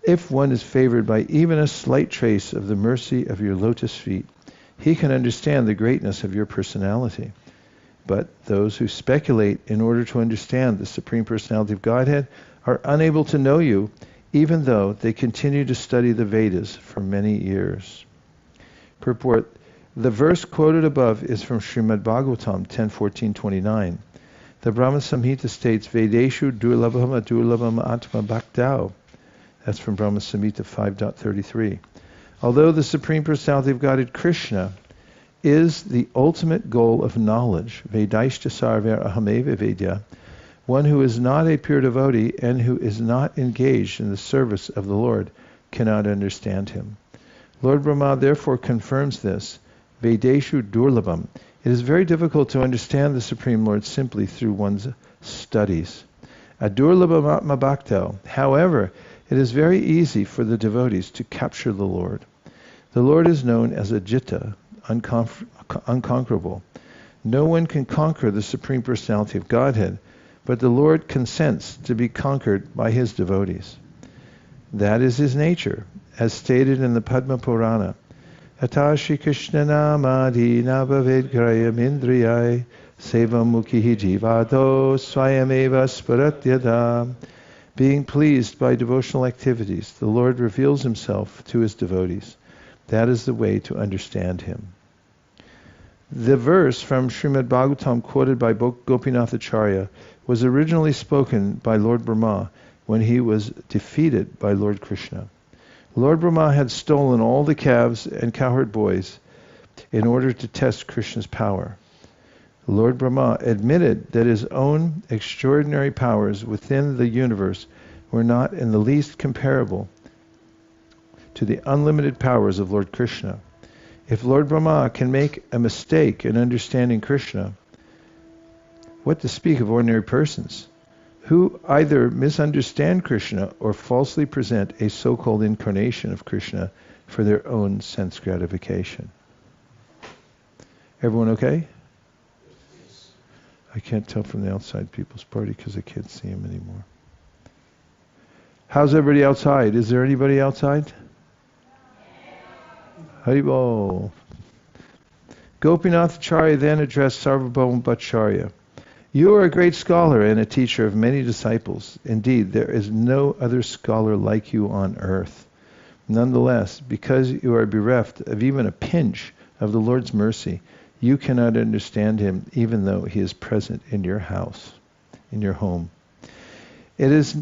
If one is favored by even a slight trace of the mercy of your lotus feet, he can understand the greatness of your personality. But those who speculate in order to understand the Supreme Personality of Godhead are unable to know you, even though they continue to study the Vedas for many years. Purport: the verse quoted above is from Srimad Bhagavatam 10:14-29. The Brahma Samhita states, Vedeshu durlabham adurlabham atma bhaktau. That's from Brahma Samhita 5.33. Although the Supreme Personality of Godhead, Krishna, is the ultimate goal of knowledge, Vedaishta sarver ahameva vedya, one who is not a pure devotee and who is not engaged in the service of the Lord cannot understand him. Lord Brahma therefore confirms this, Vedeshu durlabham. It is very difficult to understand the Supreme Lord simply through one's studies. Adurlabham atma bhakto. However, it is very easy for the devotees to capture the Lord. The Lord is known as Ajita, unconquerable. No one can conquer the Supreme Personality of Godhead, but the Lord consents to be conquered by his devotees. That is his nature, as stated in the Padma Purana. Atashi Krishna namadi nabhaved grayam indriyai sevam mukhi jivado swayameva sparatyada. Being pleased by devotional activities, the Lord reveals himself to his devotees. That is the way to understand him. The verse from Srimad Bhagavatam quoted by Gopinath Acharya was originally spoken by Lord Brahma when he was defeated by Lord Krishna. Lord Brahma had stolen all the calves and cowherd boys in order to test Krishna's power. Lord Brahma admitted that his own extraordinary powers within the universe were not in the least comparable to the unlimited powers of Lord Krishna. If Lord Brahma can make a mistake in understanding Krishna, what to speak of ordinary persons, who either misunderstand Krishna or falsely present a so-called incarnation of Krishna for their own sense gratification. Everyone okay? I can't tell from the outside people's party because I can't see them anymore. How's everybody outside? Is there anybody outside? Haribol. Gopinath Acharya then addressed Sarvabhauma Bhattacharya. You are a great scholar and a teacher of many disciples. Indeed, there is no other scholar like you on earth. Nonetheless, because you are bereft of even a pinch of the Lord's mercy, you cannot understand him even though he is present in your house, in your home. It is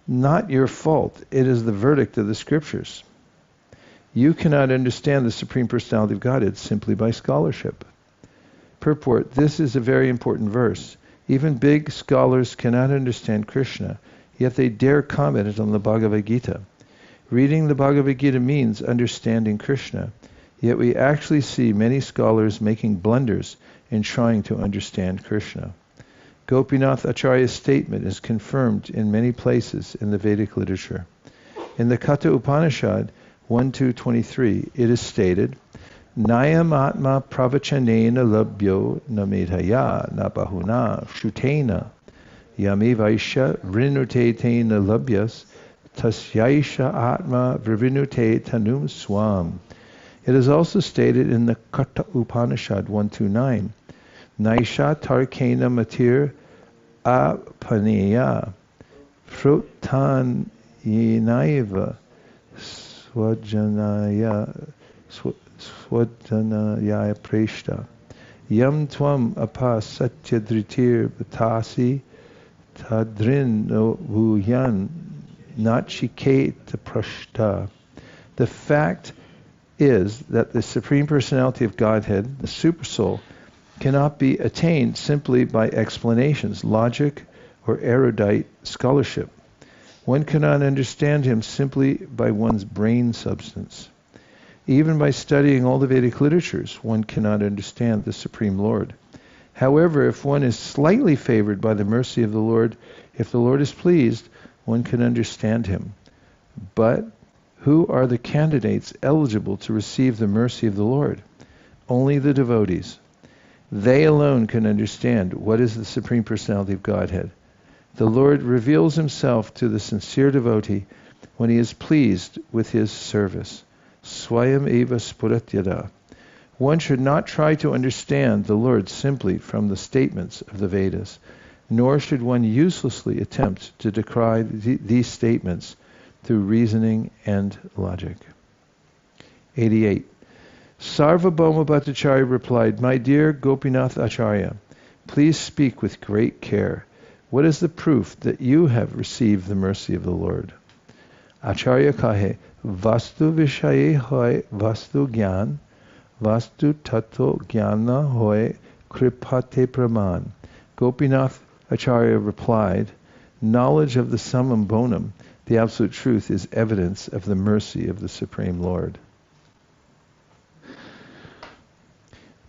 not your fault. It is the verdict of the scriptures. You cannot understand the Supreme Personality of Godhead simply by scholarship. Purport: this is a very important verse. Even big scholars cannot understand Krishna, yet they dare comment on the Bhagavad Gita. Reading the Bhagavad Gita means understanding Krishna, yet we actually see many scholars making blunders in trying to understand Krishna. Gopinath Acharya's statement is confirmed in many places in the Vedic literature. In the Katha Upanishad 1.2.23, it is stated, Nayam atma pravachanena labhyo namedhaya nabahuna shutena yamivaisha vrinutetena labhyas tasyaisha atma vrivinute tanum swam. It is also stated in the Katha Upanishad 1.2.9, Naisha tarkena matir apaneya frutan yenaiva swajanaya preshta yam tvam apa satyadritir batasi tadrin no vuyan nachiketa prashta. The fact is that the Supreme Personality of Godhead, the Supersoul, cannot be attained simply by explanations, logic, or erudite scholarship. One cannot understand him simply by one's brain substance. Even by studying all the Vedic literatures, one cannot understand the Supreme Lord. However, if one is slightly favored by the mercy of the Lord, if the Lord is pleased, one can understand him. But who are the candidates eligible to receive the mercy of the Lord? Only the devotees. They alone can understand what is the Supreme Personality of Godhead. The Lord reveals himself to the sincere devotee when he is pleased with his service. Swayam eva spuratyada. One should not try to understand the Lord simply from the statements of the Vedas, nor should one uselessly attempt to decry these statements through reasoning and logic. 88. Sarvabhauma Bhattacharya replied, My dear Gopinath Acharya, please speak with great care. What is the proof that you have received the mercy of the Lord? Acharya kahe, Vastu Vishaye hoy Vastu Gyan, Vastu Tato Gyana hoy Kripate Praman. Gopinath Acharya replied, knowledge of the summum bonum, the absolute truth, is evidence of the mercy of the Supreme Lord.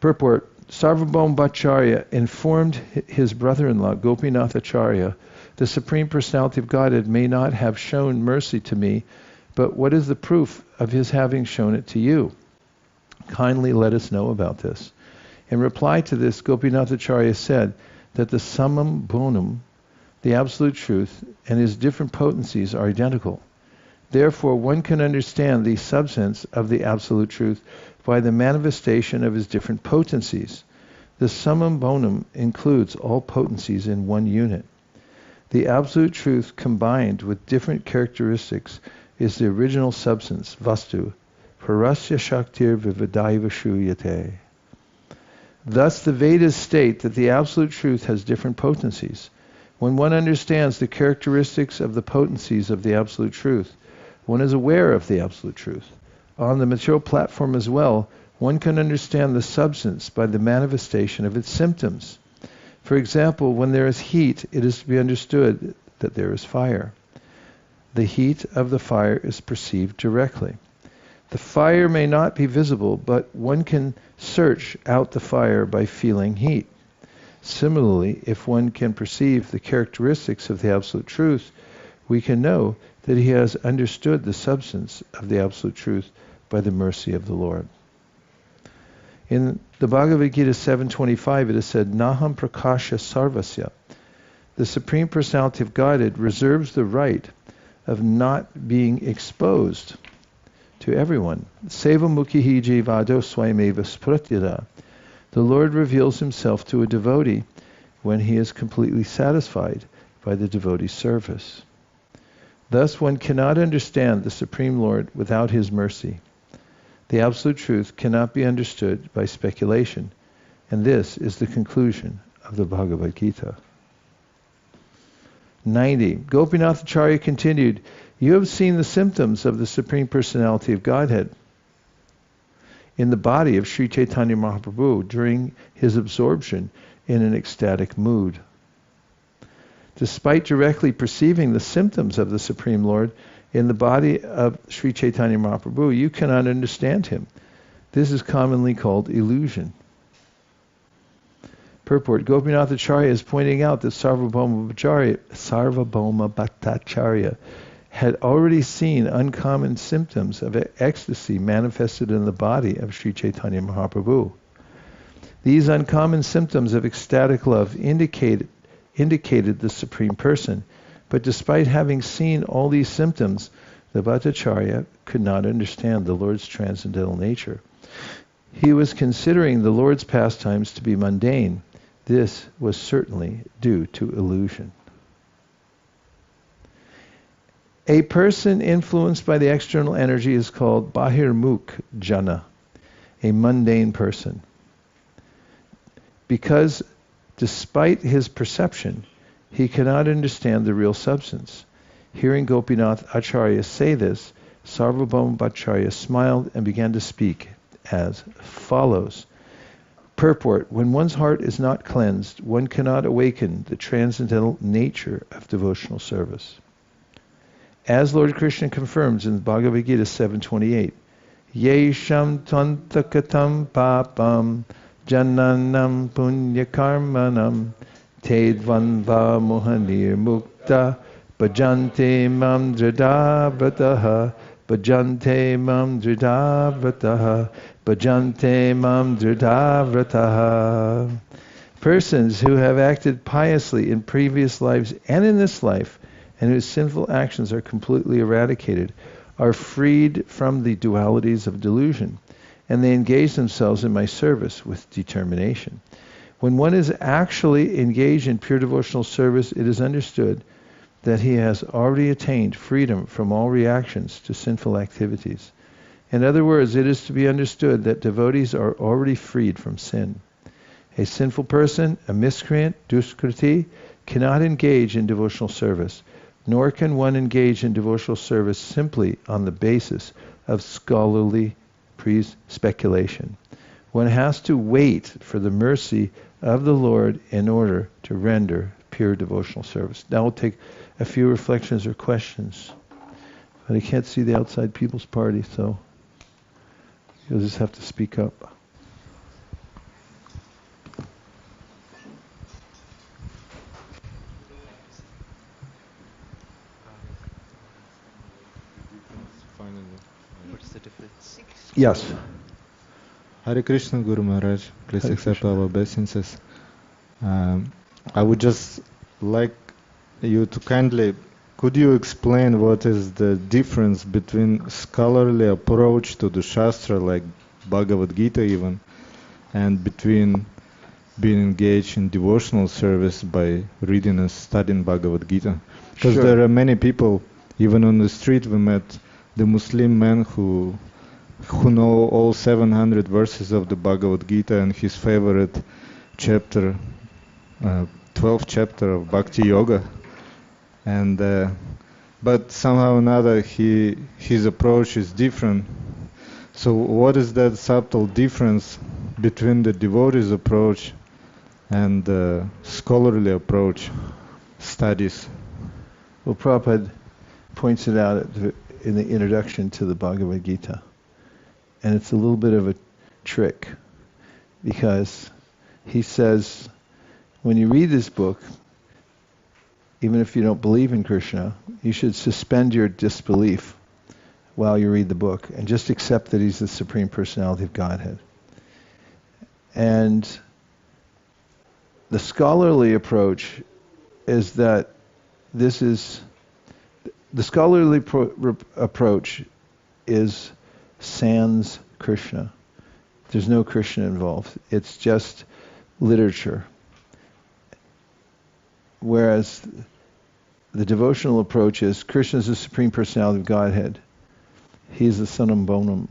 Purport. Sarvabhauma Bhattacharya informed his brother-in-law, Gopinath Acharya, the Supreme Personality of Godhead may not have shown mercy to me, but what is the proof of his having shown it to you? Kindly let us know about this. In reply to this, Gopinath Acharya said that the summum bonum, the absolute truth, and his different potencies are identical. Therefore, one can understand the substance of the absolute truth by the manifestation of his different potencies. The summum bonum includes all potencies in one unit. The absolute truth combined with different characteristics is the original substance, vastu, parasya shaktir vivadaiva shuyate. Thus the Vedas state that the absolute truth has different potencies. When one understands the characteristics of the potencies of the absolute truth, one is aware of the absolute truth. On the material platform as well, one can understand the substance by the manifestation of its symptoms. For example, when there is heat, it is to be understood that there is fire. The heat of the fire is perceived directly. The fire may not be visible, but one can search out the fire by feeling heat. Similarly, if one can perceive the characteristics of the absolute truth, we can know that he has understood the substance of the absolute truth by the mercy of the Lord. In the Bhagavad Gita 7.25 it is said, Naham prakasha sarvasya. The Supreme Personality of Godhead reserves the right of not being exposed to everyone. Seva mukhihi jivado swayameva spratyada. The Lord reveals himself to a devotee when he is completely satisfied by the devotee's service. Thus one cannot understand the Supreme Lord without his mercy. The absolute truth cannot be understood by speculation, and this is the conclusion of the Bhagavad Gita. 90. Gopinath Acharya continued, you have seen the symptoms of the Supreme Personality of Godhead in the body of Sri Caitanya Mahaprabhu during his absorption in an ecstatic mood. Despite directly perceiving the symptoms of the Supreme Lord in the body of Sri Caitanya Mahaprabhu, you cannot understand him. This is commonly called illusion. Purport. Gopinath Acharya is pointing out that Sarvabhauma Bhattacharya had already seen uncommon symptoms of ecstasy manifested in the body of Sri Caitanya Mahaprabhu. These uncommon symptoms of ecstatic love indicated the Supreme Person, but despite having seen all these symptoms, the Bhattacharya could not understand the Lord's transcendental nature. He was considering the Lord's pastimes to be mundane. This was certainly due to illusion. A person influenced by the external energy is called Bahirmukh Jana, a mundane person. Because despite his perception, he cannot understand the real substance. Hearing Gopinath Acharya say this, Sarvabhauma Bhattacharya smiled and began to speak as follows. Purport. When one's heart is not cleansed, one cannot awaken the transcendental nature of devotional service. As Lord Krishna confirms in the Bhagavad Gita 7.28, Yesham tantakatam papam jananam punyakarmanam tedvanva mohanir mukta bhajante mam dridhavrataha bhajante mam dridhavrataha bhajante mam dridhavrataha. Persons who have acted piously in previous lives and in this life and whose sinful actions are completely eradicated, are freed from the dualities of delusion, and they engage themselves in my service with determination. When one is actually engaged in pure devotional service, it is understood that he has already attained freedom from all reactions to sinful activities. In other words, it is to be understood that devotees are already freed from sin. A sinful person, a miscreant, duskriti, cannot engage in devotional service, nor can one engage in devotional service simply on the basis of scholarly speculation. One has to wait for the mercy of the Lord in order to render pure devotional service. Now we'll take a few reflections or questions. But I can't see the outside people's party, so you'll just have to speak up. What's the difference? Yes. Hare Krishna, Guru Maharaj. Please Hare accept Krishna. our obeisances. I would just like you to kindly, could you explain what is the difference between scholarly approach to the Shastra, like Bhagavad Gita even, and between being engaged in devotional service by reading and studying Bhagavad Gita? Because Sure. there are many people, even on the street we met the Muslim man who know all 700 verses of the Bhagavad Gita, and his favorite chapter, 12th chapter of Bhakti Yoga, and but somehow or another his approach is different. So what is that subtle difference between the devotee's approach and the scholarly approach studies? Well, Prabhupada points it out in the introduction to the Bhagavad Gita. And it's a little bit of a trick, because he says, when you read this book, even if you don't believe in Krishna, you should suspend your disbelief while you read the book and just accept that he's the Supreme Personality of Godhead. And the scholarly approach is that the scholarly approach is sans Krishna. There's no Krishna involved. It's just literature. Whereas the devotional approach is Krishna is the Supreme Personality of Godhead. He's the summum bonum.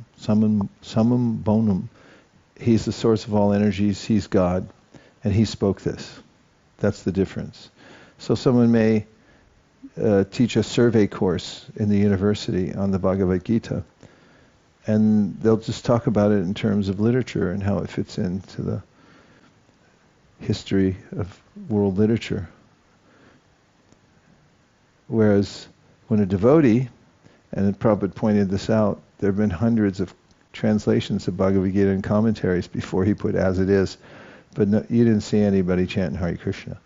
He's the source of all energies. He's God. And he spoke this. That's the difference. So someone may teach a survey course in the university on the Bhagavad Gita, and they'll just talk about it in terms of literature and how it fits into the history of world literature. Whereas when a devotee, and Prabhupada pointed this out, there have been hundreds of translations of Bhagavad Gita and commentaries before he put as it is, but no, you didn't see anybody chanting Hare Krishna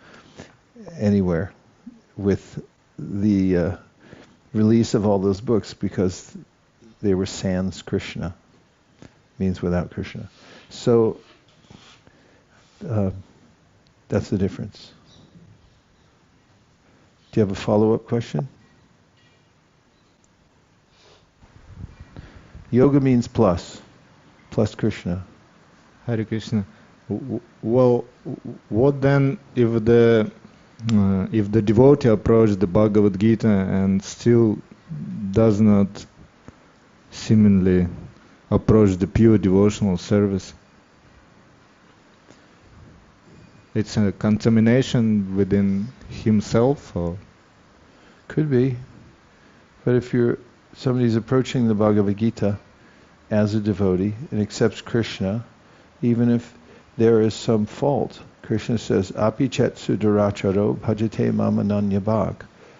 anywhere with the release of all those books, because they were sans Krishna, means without Krishna. So that's the difference. Do you have a follow-up question? Yoga means plus Krishna. Hare Krishna. Well, what then if the devotee approaches the Bhagavad Gita and still does not seemingly approach the pure devotional service? It's a contamination within himself, or? Could be. But if somebody's approaching the Bhagavad Gita as a devotee and accepts Krishna, even if there is some fault, Krishna says, Api chet suduracharo bhajate mama nanyabhag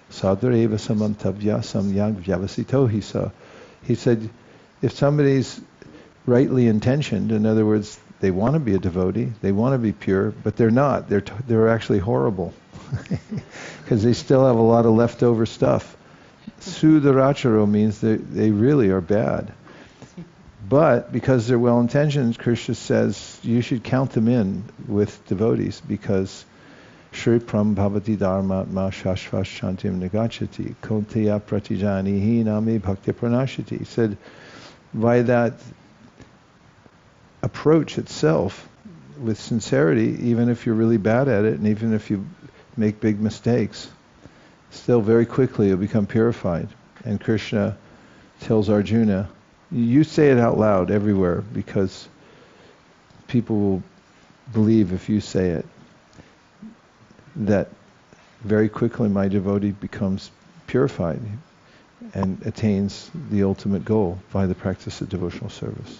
sadhareva samantavya samyag vyavasito hisa. He said, if somebody's rightly intentioned, in other words, they want to be a devotee, they want to be pure, but they're not. They're actually horrible because they still have a lot of leftover stuff. Suduracharo means they really are bad. But because they're well-intentioned, Krishna says you should count them in with devotees, because Shri Pram Bhavati Dharmatma Shashvas Shantim Nagachati Konteya Pratijanihi Nami Bhakti Pranashati. He said, by that approach itself, with sincerity, even if you're really bad at it, and even if you make big mistakes, still very quickly you'll become purified. And Krishna tells Arjuna, you say it out loud everywhere, because people will believe if you say it, that very quickly my devotee becomes purified and attains the ultimate goal by the practice of devotional service.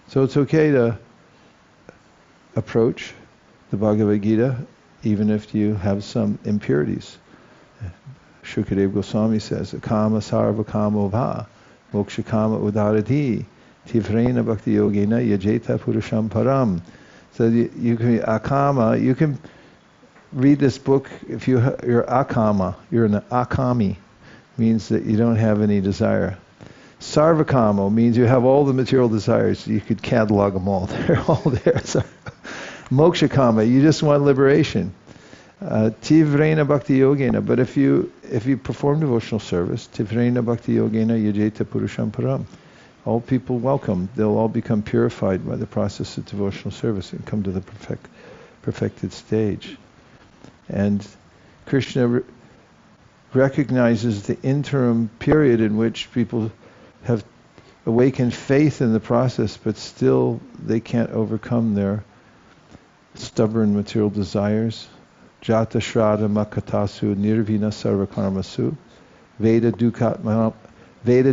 So it's okay to approach the Bhagavad Gita even if you have some impurities. Shukadeva Goswami says, Kama sarva kamo bha, moksha kama udarati, tivrena bhakti yogena yajeta purusham param. So you can be akama, you can read this book if you're akama, you're an akami, means that you don't have any desire. Sarvakamo means you have all the material desires. You could catalog them all. They're all there. Moksha kama, you just want liberation. Tivrena bhakti yogena, but if you perform devotional service, tivrena bhakti yogena yajeta purusham param, all people welcome. They'll all become purified by the process of devotional service and come to the perfected stage. And Krishna recognizes the interim period in which people have awakened faith in the process, but still they can't overcome their stubborn material desires. Jata Shraddha Makatasu Nirvina Sarvakarmasu Veda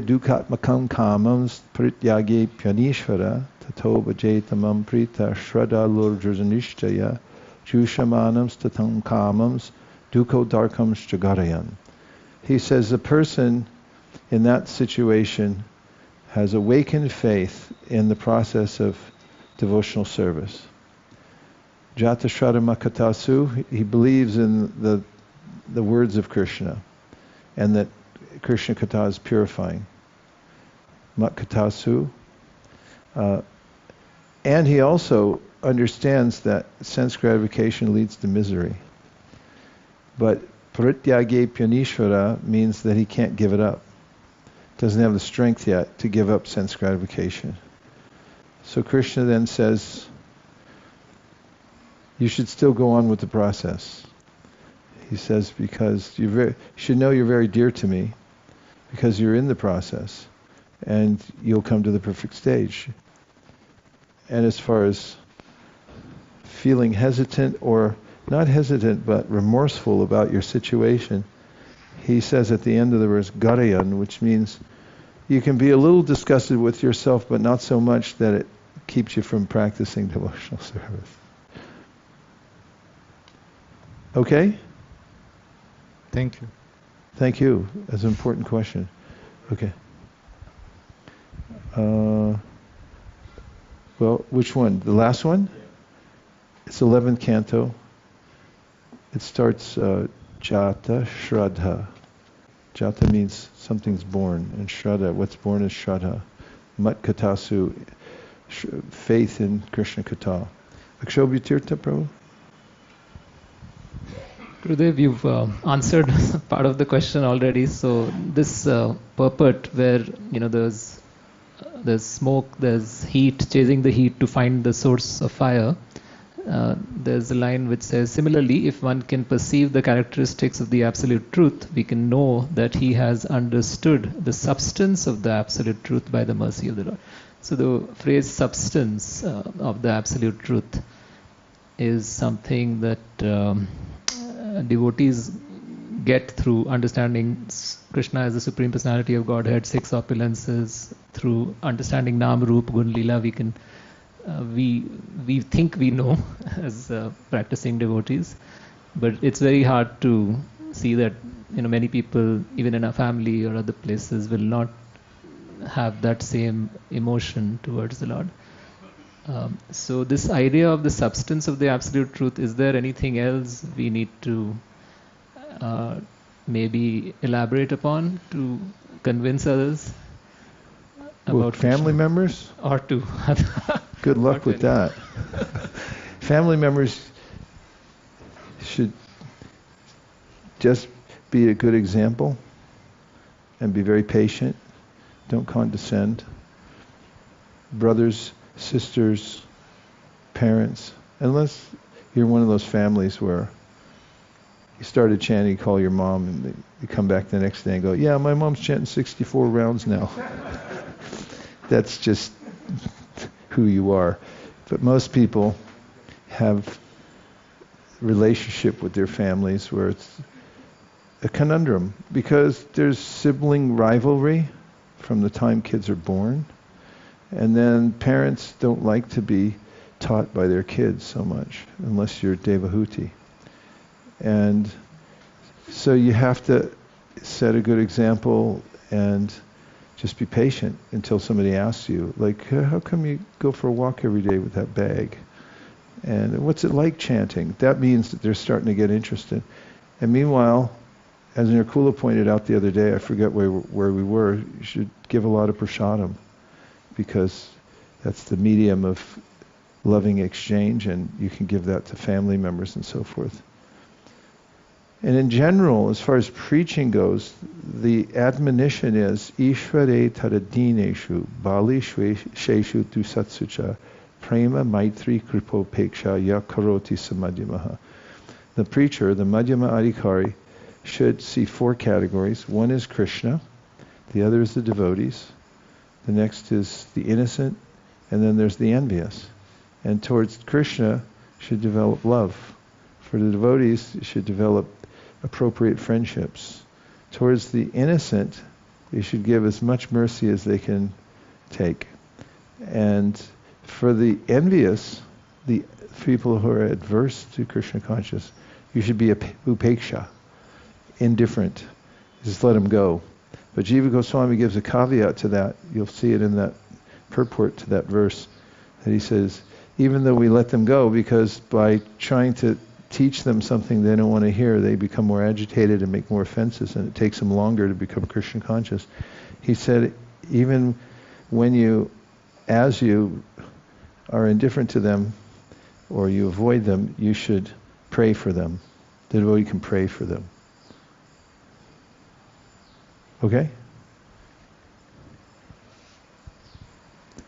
Dukatmakam Kamams Prityage Pyanishvara Tato Bhajetamam Prita Shraddha Lurjanishtaya Jushamanams Tatam Kamams Duko Darkams Jagarayan. He says the person in that situation has awakened faith in the process of devotional service. Jata Shraddha Makatasu, he believes in the words of Krishna, and that Krishna Katha is purifying. Makatasu. And he also understands that sense gratification leads to misery. But Parityage Pyanishvara means that he can't give it up. Doesn't have the strength yet to give up sense gratification. So Krishna then says, you should still go on with the process. He says, because you should know you're very dear to me, because you're in the process, and you'll come to the perfect stage. And as far as feeling hesitant, or not hesitant, but remorseful about your situation, he says at the end of the verse, Garayan, which means you can be a little disgusted with yourself, but not so much that it keeps you from practicing devotional service. Okay? Thank you. Thank you. That's an important question. Okay. Well, which one? The last one? It's 11th canto. It starts Jata Shraddha. Jata means something's born, and Shraddha, what's born is Shraddha. Mat Katasu, faith in Krishna Katha. Akshobhyatirtha Prabhu? Gurudev, you've answered part of the question already. So this purport where there's smoke, there's heat, chasing the heat to find the source of fire. There's a line which says, similarly, if one can perceive the characteristics of the Absolute Truth, we can know that he has understood the substance of the Absolute Truth by the mercy of the Lord. So the phrase substance of the Absolute Truth is something that devotees get through understanding Krishna as the Supreme Personality of Godhead, six opulences. Through understanding Nam, Roop, Gun, Lila, we can we think we know as practicing devotees, but it's very hard to see that many people, even in our family or other places, will not have that same emotion towards the Lord. So this idea of the substance of the Absolute Truth, is there anything else we need to maybe elaborate upon to convince others about family Krishna? members? Or to Good luck with that. Family members, should just be a good example and be very patient. Don't condescend. Brothers, sisters, parents, unless you're one of those families where you started chanting, you call your mom, and you come back the next day and go, yeah, my mom's chanting 64 rounds now. That's just who you are. But most people have relationship with their families where it's a conundrum, because there's sibling rivalry from the time kids are born, and then parents don't like to be taught by their kids so much, unless you're Devahuti. And so you have to set a good example and just be patient until somebody asks you, like, how come you go for a walk every day with that bag? And what's it like chanting? That means that they're starting to get interested. And meanwhile, as Nirkula pointed out the other day, I forget where we were, you should give a lot of prasadam, because that's the medium of loving exchange, and you can give that to family members and so forth. And in general, as far as preaching goes, the admonition is Ishvare taradineshu bali sheshu dusatsucha prema maitri kripo peksha ya karoti samadhyamaha. The preacher, the Madhyama Adhikari, should see four categories. One is Krishna, the other is the devotees, the next is the innocent, and then there's the envious. And towards Krishna should develop love. For the devotees, you should develop appropriate friendships. Towards the innocent, you should give as much mercy as they can take. And for the envious, the people who are adverse to Krishna consciousness, you should be a upeksha, indifferent. Just let them go. But Jiva Goswami gives a caveat to that. You'll see it in that purport to that verse, that he says, even though we let them go, because by trying to teach them something they don't want to hear, they become more agitated and make more offenses, and it takes them longer to become Krishna conscious. He said, even when as you are indifferent to them, or you avoid them, you should pray for them. The devotee can pray for them. Okay?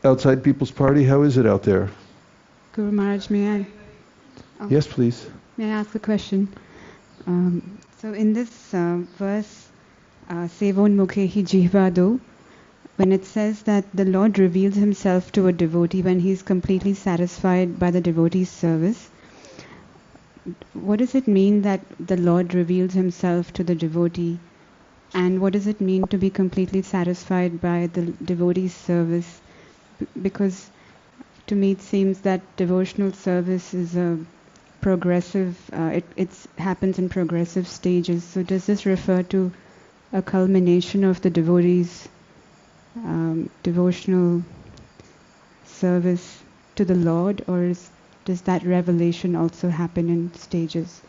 Outside People's Party, how is it out there? Guru Maharaj, may I? Oh. Yes, please. May I ask a question? So in this verse, Sevon Mukhehi Jihvado, when it says that the Lord reveals himself to a devotee when he is completely satisfied by the devotee's service, what does it mean that the Lord reveals himself to the devotee? And what does it mean to be completely satisfied by the devotee's service? Because to me it seems that devotional service is a progressive, it happens in progressive stages. So does this refer to a culmination of the devotee's devotional service to the Lord, or does that revelation also happen in stages?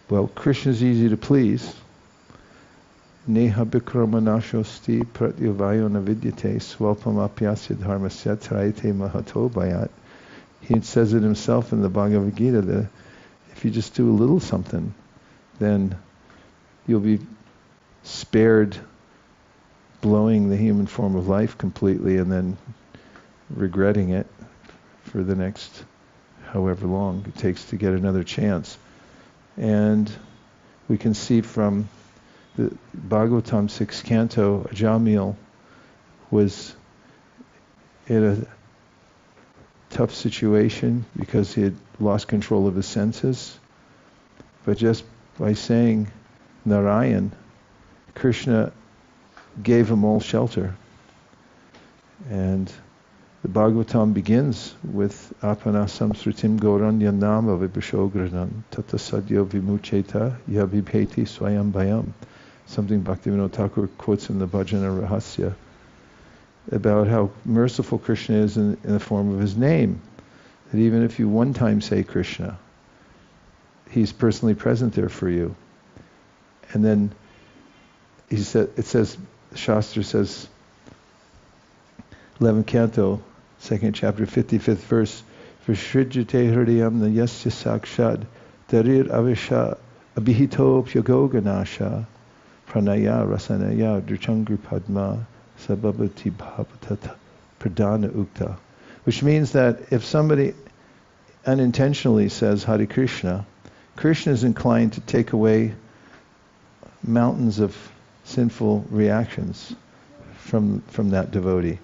Well, Krishna is easy to please. Neha bikramanashosti pratyavayo navidyate swalpam apyasya dharmasya trayate mahato bayat. He says it himself in the Bhagavad Gita that if you just do a little something, then you'll be spared blowing the human form of life completely and then regretting it for the next however long it takes to get another chance. And we can see from the Bhagavatam 6th canto, Ajamil was in a tough situation because he had lost control of his senses. But just by saying Narayan, Krishna gave him all shelter. And the Bhagavatam begins with Apana samsrutim gauranya nama vibhashogranan tata sadyo vimucheta yabhibheti swayam bhayam. Something Bhaktivinoda Thakur quotes in the Bhajana Rahasya about how merciful Krishna is in the form of his name. That even if you one time say Krishna, he's personally present there for you. And then it says, the Shastra says, 11th canto, 2nd chapter, 55th verse, Vishrijate hridayam na yasya sakshad darir avisha abhihito pyagoganasha pranaya rasanaya druchangri padma sababati bhavatata pradana ukta. Which means that if somebody unintentionally says Hare Krishna, Krishna is inclined to take away mountains of sinful reactions from that devotee.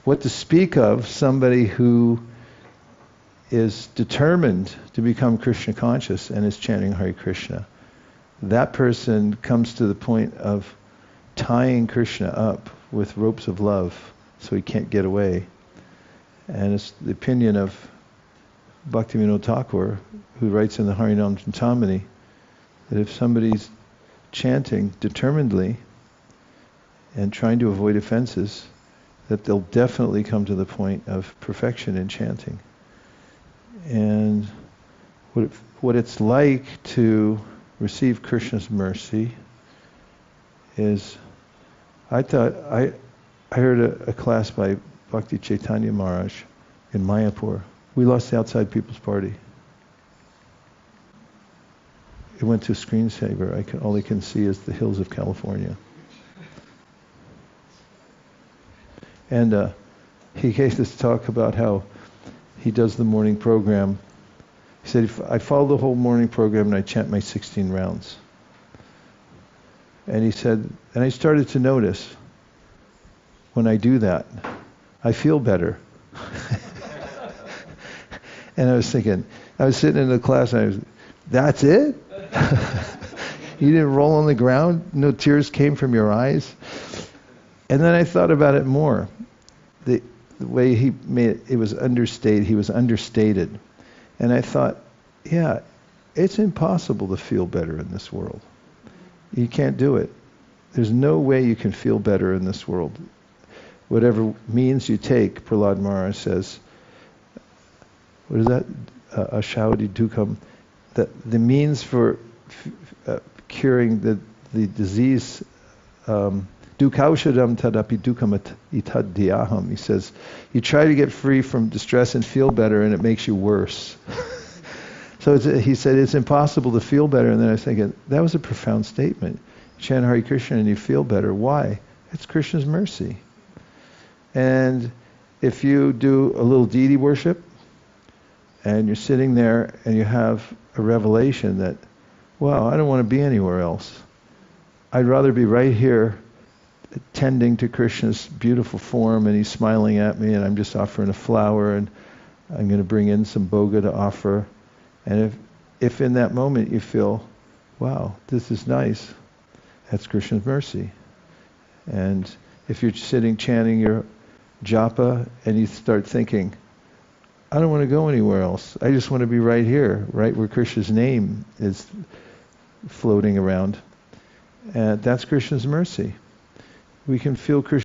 What to speak of somebody who is determined to become Krishna conscious and is chanting Hare Krishna? That person comes to the point of tying Krishna up with ropes of love so he can't get away. And it's the opinion of Bhaktivinoda Thakur, who writes in the Harinam Chintamani, that if somebody's chanting determinedly and trying to avoid offenses, that they'll definitely come to the point of perfection in chanting. And what it's like to receive Krishna's mercy is, I heard a class by Bhakti Caitanya Maharaj in Mayapur. We lost the Outside People's Party. It went to a screensaver. All I can see is the hills of California. And he gave this talk about how he does the morning program. He said, I follow the whole morning program and I chant my 16 rounds. And he said, and I started to notice when I do that, I feel better. And I was thinking, I was sitting in the class and that's it? You didn't roll on the ground? No tears came from your eyes? And then I thought about it more. The way he made it was understated. He was understated. And I thought, yeah, it's impossible to feel better in this world. You can't do it. There's no way you can feel better in this world. Whatever means you take, Prahlad Maharaj says, what is that? Ashawadi Dukam. The means for curing the disease, Dukaushadam tadapi dukam itad dhyaham. He says, you try to get free from distress and feel better, and it makes you worse. So he said, it's impossible to feel better. And then I was thinking, that was a profound statement. Chant Hare Krishna and you feel better. Why? It's Krishna's mercy. And if you do a little deity worship, and you're sitting there and you have a revelation that, wow, I don't want to be anywhere else. I'd rather be right here tending to Krishna's beautiful form, and he's smiling at me, and I'm just offering a flower, and I'm going to bring in some boga to offer. And if in that moment you feel, wow, this is nice, that's Krishna's mercy. And if you're sitting chanting your japa and you start thinking, I don't want to go anywhere else. I just want to be right here, right where Krishna's name is floating around. And that's Krishna's mercy. We can feel Krishna